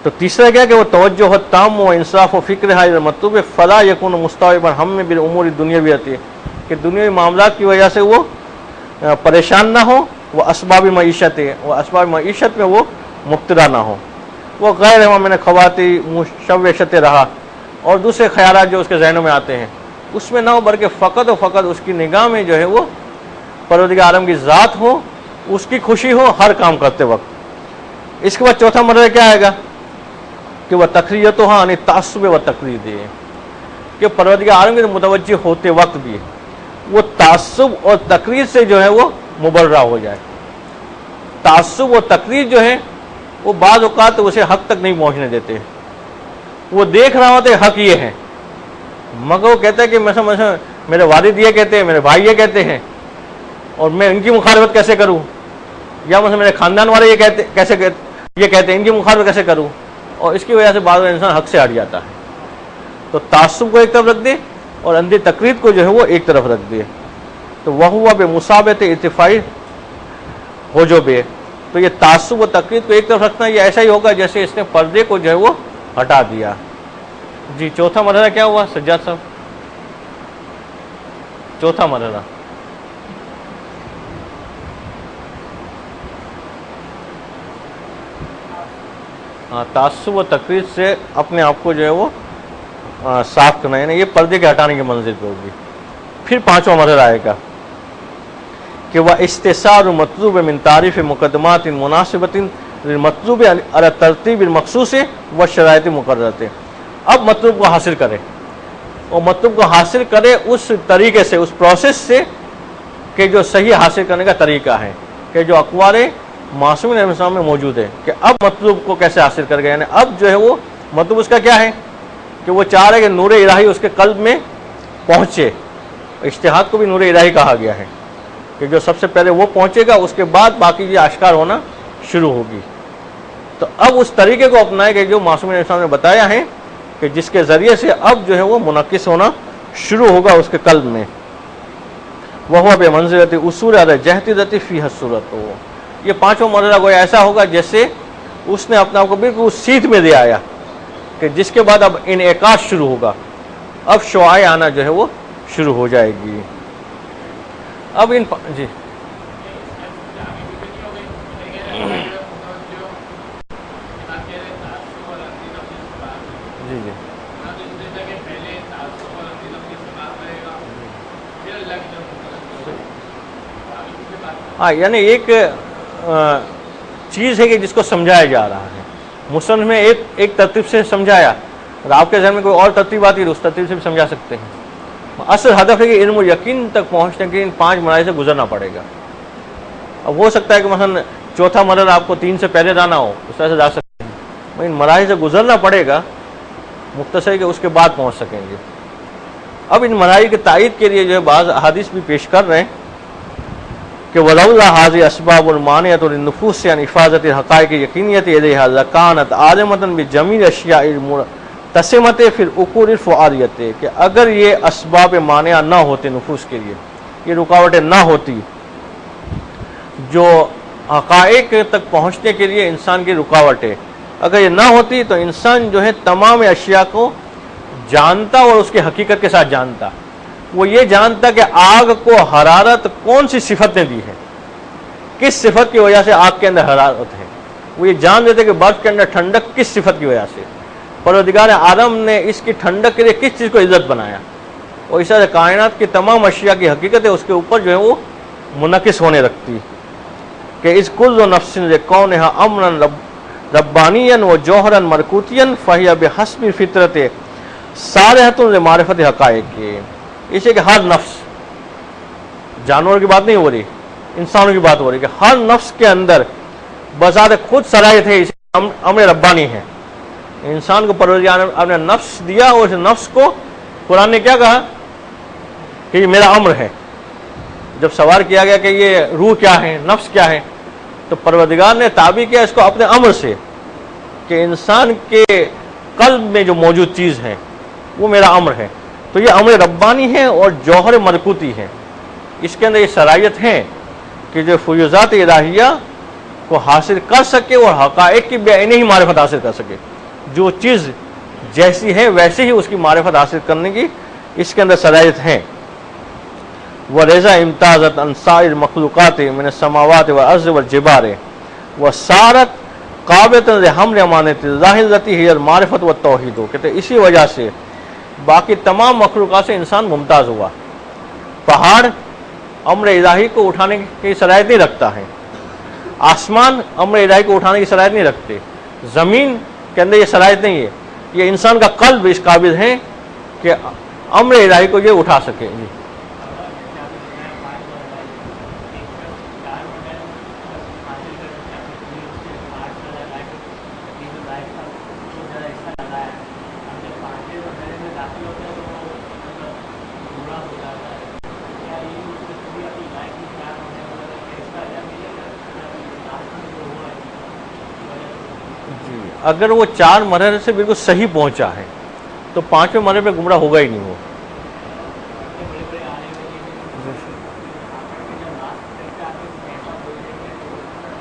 تو تیسرا کیا کہ وہ توجہ ہو تام و انصاف و فکر ہے مطلوب فلا یکون مستوعبا ہم میں بالامور الدنیوی آتی ہے کہ دنیاوی معاملات کی وجہ سے وہ پریشان نہ ہو، وہ اسباب معیشت ہے، وہ اسباب معیشت میں وہ مبتلا نہ ہو، وہ غیر من خواتی مشوشت رہا اور دوسرے خیالات جو اس کے ذہنوں میں آتے ہیں اس میں نہ ہو، بلکہ فقط و فقط اس کی نگاہ میں جو ہے وہ پروردگار عالم کی ذات ہو، اس کی خوشی ہو ہر کام کرتے وقت۔ اس کے بعد چوتھا مرحلہ کیا آئے گا کہ وہ تقریت ہاں یعنی تعصب و تقریر دے کہ پروردگار عالم کے متوجہ ہوتے وقت بھی وہ تعصب اور تقریر سے جو ہے وہ مبرہ ہو جائے۔ تعصب و تقریر جو ہے وہ بعض اوقات اسے حق تک نہیں پہنچنے دیتے، وہ دیکھ رہا ہوتا ہے حق یہ ہے مگر وہ کہتا ہے کہ مثلا میرے والد یہ کہتے ہیں، میرے بھائی یہ کہتے ہیں اور میں ان کی مخالفت کیسے کروں، یا مثلا میرے خاندان والے یہ کہتے ہیں ان کی مخالفت کیسے کروں، اور اس کی وجہ سے بعض انسان حق سے ہٹ جاتا ہے۔ تو تعصب کو ایک طرف رکھ دے اور اندھی تقلید کو جو ہے وہ ایک طرف رکھ دے، تو وہ ہوا بے مصابت ارتفاعی ہو جو بے، تو یہ تعصب و تقلید کو ایک طرف رکھنا یہ ایسا ہی ہوگا جیسے اس نے پردے کو جو ہے وہ ہٹا دیا۔ جی چوتھا مرحلہ کیا ہوا سجاد صاحب؟ چوتھا مرحلہ تعصب و تقریر سے اپنے آپ کو جو ہے وہ صاف کرنا، یعنی یہ پردے کے ہٹانے کی منزل پہ ہوگی۔ پھر پانچواں مرحلہ آئے گا کہ وہ استثار مطلوب من تعریف مقدمات مناسبت مطلوب علی ترتیب المخصوص و شرائط مقررت، اب مطلوب کو حاصل کرے اور مطلوب کو حاصل کرے اس طریقے سے، اس پروسیس سے کہ جو صحیح حاصل کرنے کا طریقہ ہے، کہ جو اقوال معصومین علیہ السلام میں موجود ہے، کہ اب مطلوب کو کیسے حاصل کر گئے، یعنی اب جو ہے وہ مطلوب اس کا کیا ہے کہ وہ چاہ رہے کہ نور الہی اس کے قلب میں پہنچے۔ اجتہاد کو بھی نور الہی کہا گیا ہے کہ جو سب سے پہلے وہ پہنچے گا اس کے بعد باقی یہ آشکار ہونا شروع ہوگی۔ تو اب اس طریقے کو اپنائے کہ جو معصومین علیہ السلام نے بتایا ہے کہ جس کے ذریعے سے اب جو ہے وہ منعکس ہونا شروع ہوگا اس کے قلب میں۔ وہ بے منزلت اصول علی جہتیت فی الصورت، یہ پانچواں مرحلہ کوئی ایسا ہوگا جیسے اس نے اپنے آپ کو بالکل سیدھ میں دے آیا کہ جس کے بعد اب انعکاس شروع ہوگا، اب شعاع آنا جو ہے وہ شروع ہو جائے گی۔ اب جی جی جی ہاں، یعنی ایک چیز ہے کہ جس کو سمجھایا جا رہا ہے، مصنف میں ایک ترتیب سے سمجھایا، اور آپ کے ذہن میں کوئی اور ترتیب آتی ہے اس ترتیب سے بھی سمجھا سکتے ہیں۔ اصل ہدف ہے کہ علم و یقین تک پہنچنے کے ان 5 مراحل سے گزرنا پڑے گا۔ اب ہو سکتا ہے کہ مثلا چوتھا مرحلہ آپ کو 3 سے پہلے جانا ہو، اس طرح سے جا سکتے ہیں، ان مراحل سے گزرنا پڑے گا مختصر کہ اس کے بعد پہنچ سکیں گے۔ اب ان مراحل کی تائید کے لیے جو ہے بعض احادیث بھی پیش کر رہے ہیں کہ ولولا هذه اسباب المانعه للنفوس عن حفاظت الحقائق یقینیت الیها لكانت عالمه بجميع الاشیاء المرتسمه في العقول الفعالیہ، کہ اگر یہ اسباب مانعہ نہ ہوتے نفوس کے لیے، یہ رکاوٹیں نہ ہوتی جو حقائق تک پہنچنے کے لیے انسان کی رکاوٹیں، اگر یہ نہ ہوتی تو انسان جو ہے تمام اشیاء کو جانتا اور اس کی حقیقت کے ساتھ جانتا. وہ یہ جانتا کہ آگ کو حرارت کون سی صفت نے دی ہے, کس صفت کی وجہ سے آگ کے اندر حرارت ہے. وہ یہ جان دیتے کہ برف کے اندر ٹھنڈک کس صفت کی وجہ سے. پروردگار عالم نے اس کی ٹھنڈک کے لیے کس چیز کو عزت بنایا, اور اس طرح کائنات کی تمام اشیاء کی حقیقت ہے اس کے اوپر جو ہے وہ منعکس ہونے لگتی کہ اس کل نفس لکونھا امرا ربانیا و جوہرا مرکوتیا فہی بحسب فطرت صالحۃ لمعرفت حقائق. اسے کہ ہر نفس, جانور کی بات نہیں ہو رہی, انسانوں کی بات ہو رہی کہ ہر نفس کے اندر بذات خود صلاحیت ہے, اسے امر ربانی ہے. انسان کو پروردگار نے نفس دیا, اور اس نفس کو قرآن نے کیا کہا کہ یہ میرا امر ہے. جب سوال کیا گیا کہ یہ روح کیا ہے, نفس کیا ہے, تو پروردگار نے تعبیر کیا اس کو اپنے امر سے کہ انسان کے قلب میں جو موجود چیز ہے وہ میرا امر ہے. تو یہ امر ربانی ہے اور جوہر ملکوتی ہے. اس کے اندر یہ صلاحیت ہے کہ جو فیوزات الہیہ کو حاصل کر سکے اور حقائق کی بے عینی ہی معرفت حاصل کر سکے. جو چیز جیسی ہے ویسے ہی اس کی معرفت حاصل کرنے کی اس کے اندر صلاحیت ہے. وَرَزَا امتازت عن سائر مخلوقات من السماوات والارض والجبال وصارت قابلۃ لحمل امانۃ اللہ التي هي المعرفت والتوحید. کہتے اسی وجہ سے باقی تمام مخلوقات سے انسان ممتاز ہوا. پہاڑ امر الہی کو اٹھانے کی صلاحیت نہیں رکھتا ہے, آسمان امر الہی کو اٹھانے کی صلاحیت نہیں رکھتے, زمین کے اندر یہ صلاحیت نہیں ہے. یہ انسان کا قلب اس قابل ہے کہ امر الہی کو یہ اٹھا سکے. جی اگر وہ 4 مرحلے سے بالکل صحیح پہنچا ہے تو 5ویں مرحلے پہ گمراہ ہوگا ہی نہیں.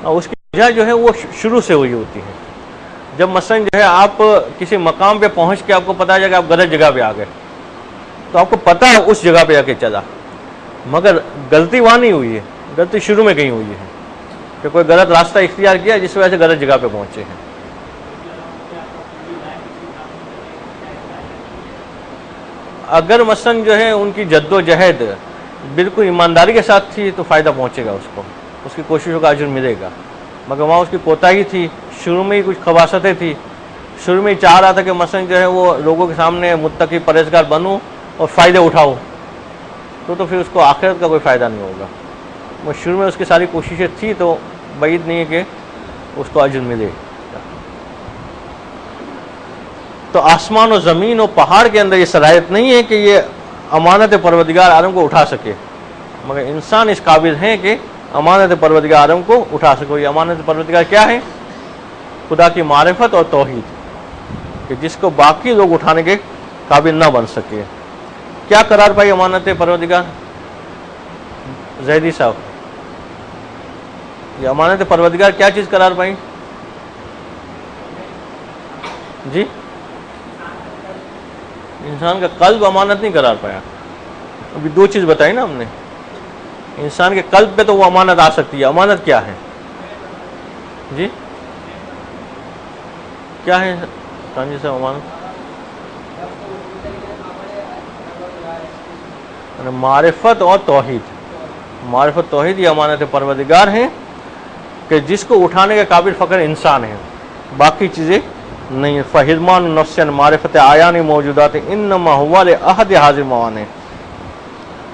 وہ اس کی وجہ جو ہے وہ شروع سے ہوئی ہوتی ہے. جب مثلا جو ہے آپ کسی مقام پہ پہنچ کے آپ کو پتا چلا کہ آپ غلط جگہ پہ آ گئے, تو آپ کو پتا ہے اس جگہ پہ جا کے چلا, مگر غلطی وہاں نہیں ہوئی ہے, غلطی شروع میں کہیں ہوئی ہے کہ کوئی غلط راستہ اختیار کیا جس وجہ سے غلط جگہ پہ پہنچے ہیں. اگر مثلا جو ہے ان کی جد و جہد بالکل ایمانداری کے ساتھ تھی تو فائدہ پہنچے گا, اس کو اس کی کوششوں کا اجر ملے گا. مگر وہاں اس کی کوتاہی تھی, شروع میں ہی کچھ خباثتیں تھی, شروع میں ہی چاہ رہا تھا کہ مثلا جو ہے وہ لوگوں کے سامنے متقی پرہیزگار بنوں اور فائدے اٹھاؤ, تو پھر اس کو آخرت کا کوئی فائدہ نہیں ہوگا. وہ شروع میں اس کی ساری کوششیں تھی تو بعید نہیں ہے کہ اس کو اجر ملے. تو آسمان و زمین و پہاڑ کے اندر یہ صلاحیت نہیں ہے کہ یہ امانت پروردگار عالم کو اٹھا سکے, مگر انسان اس قابل ہے کہ امانت پروردگار عالم کو اٹھا سکے. یہ امانت پروردگار کیا ہے؟ خدا کی معرفت اور توحید, کہ جس کو باقی لوگ اٹھانے کے قابل نہ بن سکے. کیا قرار پائی امانت پروردگار؟ زیدی صاحب, یہ امانت پروردگار کیا چیز قرار پائی؟ جی انسان کا قلب امانت نہیں قرار پایا. ابھی 2 چیز بتائی نا ہم نے. انسان کے قلب پہ تو وہ امانت آ سکتی ہے. امانت کیا ہے؟ جی کیا ہے کانجی صاحب امانت؟ معرفت اور توحید. معرفت توحید یہ امانت پروردگار ہیں کہ جس کو اٹھانے کے قابل فقط انسان ہے, باقی چیزیں نہیں. فہرمان نفس معرفت آیان موجودات انما ہوا لأحد حاضر موانع.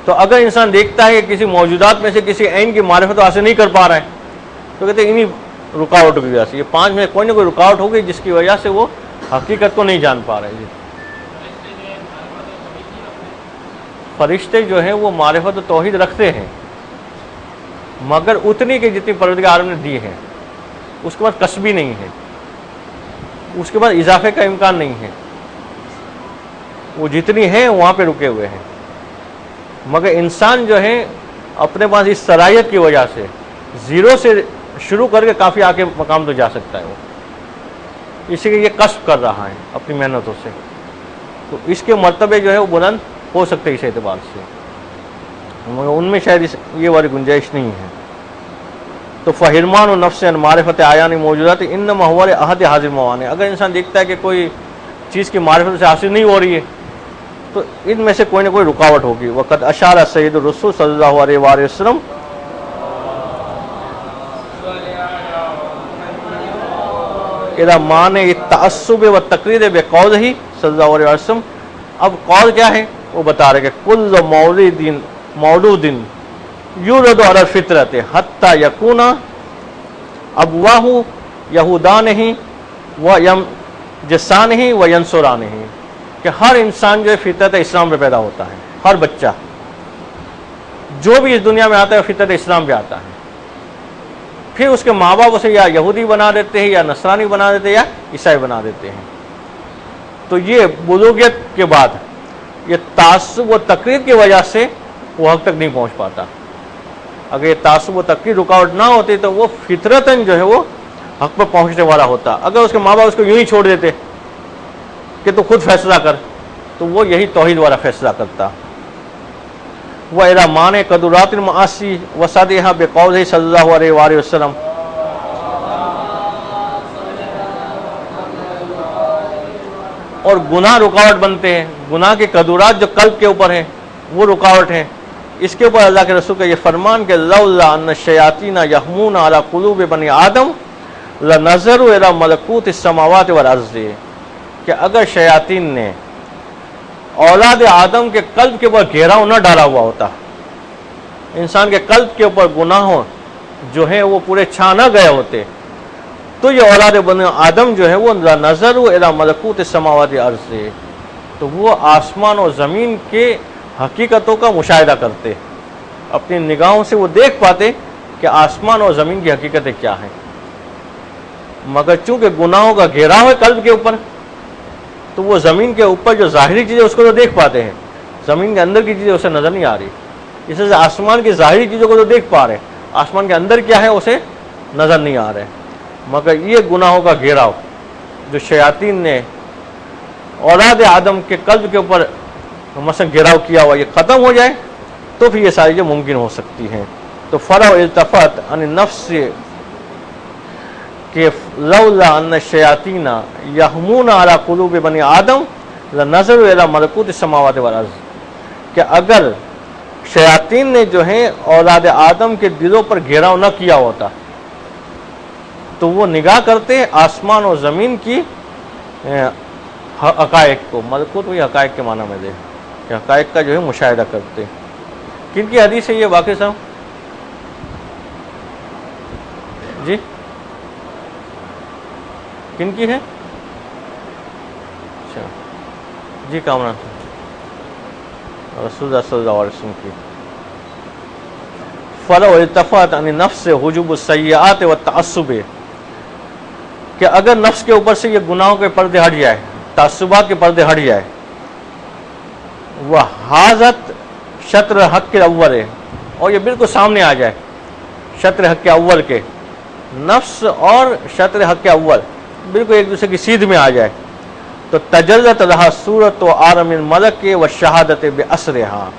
تو اگر انسان دیکھتا ہے کہ کسی موجودات میں سے کسی عین کی معرفت حاصل نہیں کر پا رہا ہے تو کہتے ہیں انہی رکاوٹ کی وجہ سے. یہ 5 میں کوئی نہ کوئی رکاوٹ ہوگی جس کی وجہ سے وہ حقیقت کو نہیں جان پا رہے. جی فرشتے جو ہیں وہ معرفت و توحید رکھتے ہیں, مگر اتنی کہ جتنی پروردگار عالم نے دی ہے. اس کے بعد کسبی نہیں ہے, اس کے بعد اضافے کا امکان نہیں ہے. وہ جتنی ہیں وہاں پہ رکے ہوئے ہیں. مگر انسان جو ہے اپنے پاس اس صلاحیت کی وجہ سے زیرو سے شروع کر کے کافی آگے مقام تو جا سکتا ہے. وہ اسی لیے یہ کسب کر رہا ہے اپنی محنتوں سے. تو اس کے مرتبے جو ہے وہ بلند ہو سکتے ہیں اس اعتبار سے، مگر ان میں شاید یہ والی گنجائش نہیں ہے۔ تو فہرمان و نفس ان معرفت آیان موجودات انما هو عہد حاضر موانع، اگر انسان دیکھتا ہے کہ کوئی چیز کی معرفت سے حاصل نہیں ہو رہی ہے تو ان میں سے کوئی نہ کوئی رکاوٹ ہوگی۔ وقد اشار سید الرسول صلی اللہ علیہ وآلہ وسلم اذا مانع التعصب والتقلید بقولہ صلی اللہ علیہ وسلم۔ اب قول کیا ہے وہ بتا رہے کہ کل مولود یولد علی الفطرۃ حتی یکون ابواہ یہودانہ ویمجسانہ وینصرانہ، کہ ہر انسان جو ہے فطرت اسلام پہ پیدا ہوتا ہے، ہر بچہ جو بھی اس دنیا میں آتا ہے فطرت اسلام پہ آتا ہے، پھر اس کے ماں باپ اسے یا یہودی بنا دیتے ہیں یا نصرانی بنا دیتے ہیں یا عیسائی بنا دیتے ہیں۔ تو یہ بلوغیت کے بعد یہ تعصب و تقلید کی وجہ سے وہ حق تک نہیں پہنچ پاتا۔ اگر یہ تعصب و تقلید رکاوٹ نہ ہوتی تو وہ فطرتاً جو ہے وہ حق پر پہنچنے والا ہوتا۔ اگر اس کے ماں باپ اس کو یوں ہی چھوڑ دیتے کہ تو خود فیصلہ کر، تو وہ یہی توحید والا فیصلہ کرتا۔ وَإِلَى مَانِعِ قَدُرَاتِ الْمَعَاصِي وَصَدِّهَا بِقَوْلِهِ صلی اللہ علیہ وآلہ وسلم۔ اور گناہ رکاوٹ بنتے ہیں، گناہ کے قدرات جو قلب کے اوپر ہیں وہ رکاوٹ ہیں۔ اس کے اوپر اللہ کے رسول کا یہ فرمان کہ لولا ان الشیاطین یحمون علی قلوب بنی آدم لنظروا الی ملکوت السماوات والارض، کہ اگر شیاطین نے اولاد آدم کے قلب کے اوپر گھیراؤ نہ ڈالا ہوا ہوتا، انسان کے قلب کے اوپر گناہوں جو ہیں وہ پورے چھا نہ گئے ہوتے، تو یہ اولاد بنی آدم جو ہے وہ نظروا الی ملکوت السماوات والارض، تو وہ آسمان اور زمین کے حقیقتوں کا مشاہدہ کرتے، اپنی نگاہوں سے وہ دیکھ پاتے کہ آسمان اور زمین کی حقیقتیں کیا ہیں۔ مگر چونکہ گناہوں کا گھیراؤ ہے قلب کے اوپر، تو وہ زمین کے اوپر جو ظاہری چیزیں اس کو تو دیکھ پاتے ہیں، زمین کے اندر کی چیزیں اسے نظر نہیں آ رہی۔ اس سے آسمان کی ظاہری چیزوں کو تو دیکھ پا رہے، آسمان کے اندر کیا ہے اسے نظر نہیں آ رہے۔ مگر یہ گناہوں کا گھیراؤ جو شیاطین نے اولاد آدم کے قلب کے اوپر مثلا گھیراؤ کیا ہوا، یہ ختم ہو جائے تو پھر یہ ساری چیزیں ممکن ہو سکتی ہیں۔ تو فرع التفت عن النفس کہ لولا ان الشیاطین یحمون علی قلوب بنی آدم لنظروا الی ملکوت السماوات والارض، کہ اگر شیاطین نے جو ہے اولاد آدم کے دلوں پر گھیراؤ نہ کیا ہوتا تو وہ نگاہ کرتے آسمان اور زمین کی حقائق کو، ملکوت وہی حقائق کے معنی میں دے کہ حقائق کا جو ہے مشاہدہ کرتے۔ کن کی حدیث ہے یہ واقع صاحب؟ جی کن کی ہے؟ اچھا جی کامران رسول اللہ صلی اللہ علیہ وسلم کی۔ فلو التفت عن النفس حجب السیئات والتعصب، کہ اگر نفس کے اوپر سے یہ گناہوں کے پردے ہٹ جائے، تعصبات کے پردے ہٹ جائے، وہ حاضت شطر حق کے اول ہے، اور یہ بالکل سامنے آ جائے شطر حق کے اول کے، نفس اور شطر حق کے اول بالکل ایک دوسرے کی سیدھ میں آ جائے، تو تجلت لہا صورت و عالم الملک و شہادت باسرہا،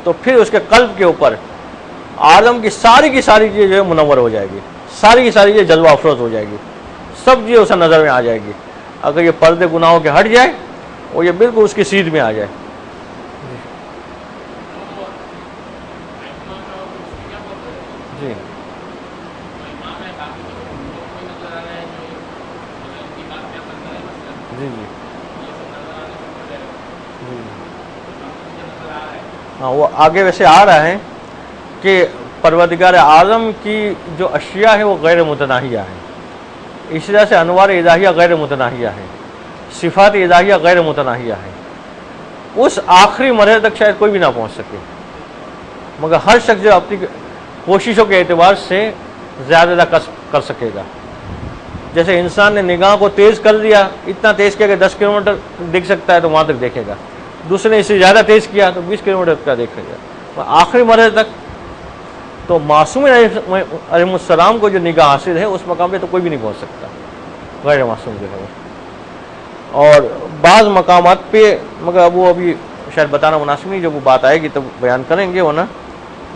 تو پھر اس کے قلب کے اوپر عالم کی ساری چیزیں جو ہے منور ہو جائے گی، ساری کی ساری چیزیں جلوہ افروز ہو جائے گی، سب چیزیں اسے نظر میں آ جائے گی اگر یہ پردے گناہوں کے ہٹ جائے اور یہ بالکل اس کی سیدھ میں آ جائے۔ جی جی جی ہاں وہ آگے ویسے آ رہا ہے کہ پروردگار اعظم کی جو اشیاء ہے وہ غیر متناہیہ ہیں، اس طرح سے انوار الہیہ غیر متناہیہ ہیں، صفات الہیہ غیر متناہیہ ہیں، اس آخری مرحلے تک شاید کوئی بھی نہ پہنچ سکے، مگر ہر شخص جو اپنی کوششوں کے اعتبار سے زیادہ کر سکے گا۔ جیسے انسان نے نگاہ کو تیز کر دیا، اتنا تیز کیا کہ 10 کلومیٹر دیکھ سکتا ہے تو وہاں تک دیکھے گا، دوسرے نے اس سے زیادہ تیز کیا تو 20 کلومیٹر کا دیکھے گا، آخری مرحلے تک تو معصوم علیہ السلام کو جو نگاہ حاصل ہے اس مقام پہ تو کوئی بھی نہیں پہنچ سکتا، غیر معصوم جو ہے وہ۔ اور بعض مقامات پہ، مگر وہ ابھی شاید بتانا مناسب نہیں، جب وہ بات آئے گی تب بیان کریں گے، ورنہ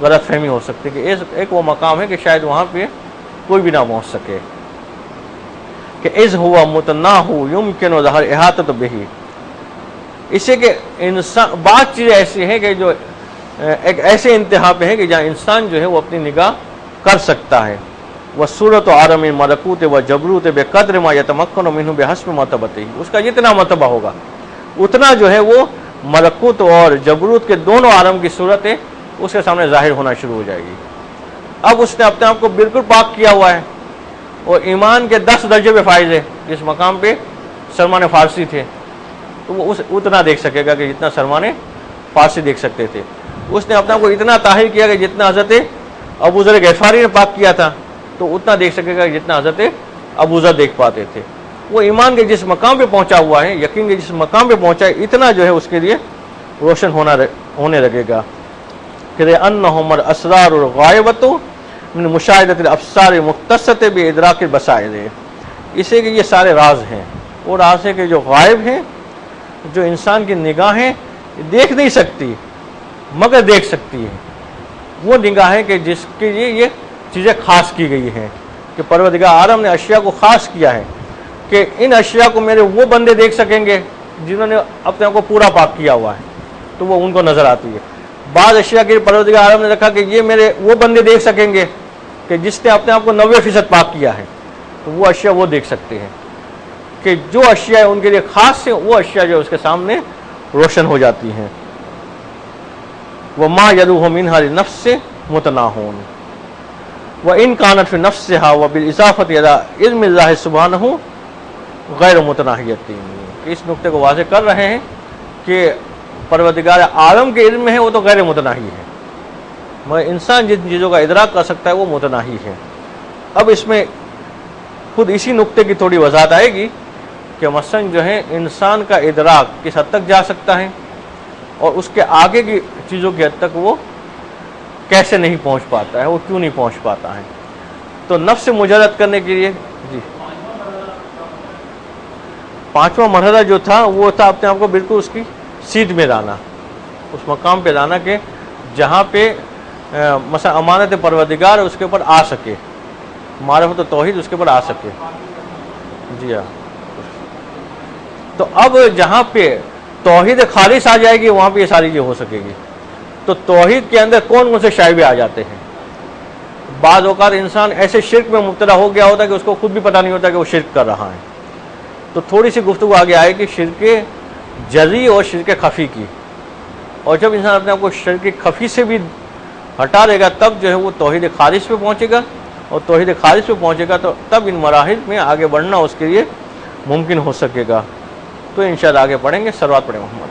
غلط فہمی ہو سکتی ہے کہ ایک وہ مقام ہے کہ شاید وہاں پہ کوئی بھی نہ پہنچ سکے، کہ اذ ہوا متناہ یمکن ظہر احاطۃ بہ، اسے کہ انسان بعض چیزیں ایسی ہیں کہ جو ایک ایسے انتہا پہ ہے کہ جہاں انسان جو ہے وہ اپنی نگاہ کر سکتا ہے، وصورت عالم ملکوت و جبروت بقدر ما یتمکن منہ بحسب مرتبتہ، اس کا جتنا مرتبہ ہوگا اتنا جو ہے وہ ملکوت اور جبروت کے دونوں عالم کی صورت ہے اس کے سامنے ظاہر ہونا شروع ہو جائے گی۔ اب اس نے اپنے آپ کو بالکل پاک کیا ہوا ہے اور ایمان کے 10 درجے پہ فائز ہے، جس مقام پہ سلمان فارسی تھے تو وہ اتنا دیکھ سکے گا کہ جتنا سلمان فارسی دیکھ سکتے تھے۔ اس نے اپنے آپ کو اتنا طاہر کیا کہ جتنا حضرت ابوذر غفاری نے پاک کیا تھا تو اتنا دیکھ سکے گا جتنا حضرت ابوذر دیکھ پاتے تھے۔ وہ ایمان کے جس مقام پہ پہنچا ہوا ہے، یقین کے جس مقام پہ پہنچا ہے، اتنا جو ہے اس کے لیے روشن ہونے لگے گا کہ انہم الاسرار الغائبۃ من مشاہدۃ الابصار مختصۃ بادراک البصائر، اسے کہ یہ سارے راز ہیں، وہ راز ہے کہ جو غائب ہیں، جو انسان کی نگاہیں دیکھ نہیں سکتی مگر دیکھ سکتی ہے، وہ نگاہ ہے کہ جس کے لیے یہ چیزیں خاص کی گئی ہیں، کہ پروردگار عالم نے اشیاء کو خاص کیا ہے کہ ان اشیاء کو میرے وہ بندے دیکھ سکیں گے جنہوں نے اپنے آپ کو پورا پاک کیا ہوا ہے، تو وہ ان کو نظر آتی ہے۔ بعض اشیاء کے پروردگار عالم نے رکھا کہ یہ میرے وہ بندے دیکھ سکیں گے کہ جس نے اپنے آپ کو 90% پاک کیا ہے، تو وہ اشیاء وہ دیکھ سکتے ہیں، کہ جو اشیاء ان کے لیے خاص ہیں وہ اشیاء جو اس کے سامنے روشن ہو جاتی ہیں۔ وَمَا يَلُوهُ مِنْهَا لِنَفْسِ مُتَنَاهُونَ وَإِنْ كَانَتْ فِي نَفْسِهَا وَبِالْإِضَافَةِ إِلَىٰ عِلْمِ اللَّهِ سُبْحَانَهُ غَيْرُ مُتَنَاهِيَةٍ، اس نقطے کو واضح کر رہے ہیں کہ پروردگار عالم کے علم میں ہے وہ تو غیر متناہی ہے، مگر انسان جن چیزوں کا ادراک کر سکتا ہے وہ متناہی ہے۔ اب اس میں خود اسی نقطے کی تھوڑی وضاحت آئے گی کہ مثلا جو ہے انسان کا ادراک کس حد تک جا سکتا ہے اور اس کے آگے کی چیزوں کی حد تک وہ کیسے نہیں پہنچ پاتا ہے، وہ کیوں نہیں پہنچ پاتا ہے۔ تو نفس مجرد کرنے کے لیے جی پانچواں مرحلہ جو تھا وہ تھا اپنے آپ کو بالکل اس کی سیدھ میں لانا، اس مقام پہ لانا کہ جہاں پہ مثلا امانت پروردگار اس کے اوپر آ سکے، معرفت و توحید اس کے اوپر آ سکے۔ جی ہاں، تو اب جہاں پہ توحید خالص آ جائے گی وہاں پہ یہ ساری چیزیں ہو سکے گی۔ تو توحید کے اندر کون کون سے شائبے آ جاتے ہیں؟ بعض اوقات انسان ایسے شرک میں مبتلا ہو گیا ہوتا ہے کہ اس کو خود بھی پتہ نہیں ہوتا کہ وہ شرک کر رہا ہے، تو تھوڑی سی گفتگو آگے آئے کہ شرک جزئی اور شرک خفی کی، اور جب انسان اپنے آپ کو شرک خفی سے بھی ہٹا دے گا تب جو ہے وہ توحید خالص پہ پہنچے گا، اور توحید خالص پہ پہنچے گا تو تب ان مراحل میں آگے بڑھنا اس کے لیے ممکن ہو سکے گا۔ تو انشاءاللہ آگے پڑھیں گے۔ صلوات پڑھیں محمد۔